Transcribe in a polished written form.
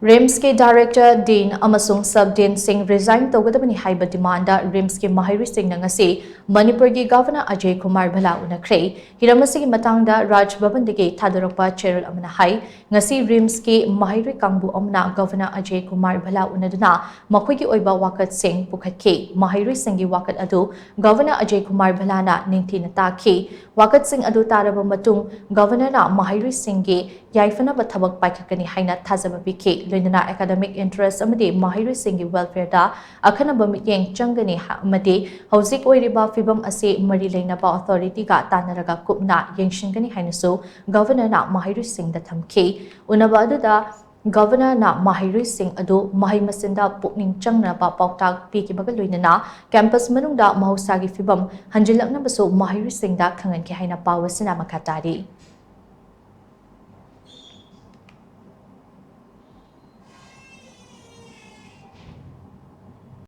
RIMS के director dean अमसुंग सब dean Singh resign tougadabani haiba demand RIMS के Maheiroi Singna ngasi Manipur की Governor Ajay Kumar Bhalla Unakhre hiramasi की matangda Raj Bhavan dagi thadorokpa cherol amana hai ngasi RIMS के Maheiroi kangbu amna Governor Ajay Kumar Bhalla unaduna makhoi की oiba wakat sing pukhatke Maheiroi singi wakat adu Governor Ajay Kumar Bhalla na ningthina taki wakat sing adu taraba matung Governor na Maheiroi singi yaifana bathabak paikakani haina thazaba bike loinana academic interest amadi Maheiroi singi welfare da akhanaba mityeng changani amadi hauzik oiriba fibam ase mari leinaba authority ga tanaraga kupna yengshingani hainasu Governor na Maheiroi sing da thamki unaba aduda Governor na Maheiroi sing adu mahai masinda pukning changnaba pautak pikibaga loinana campus manungda mahusagi fibam hanjilakna baso Maheiroi sing da khangan ki haina pawasina makatari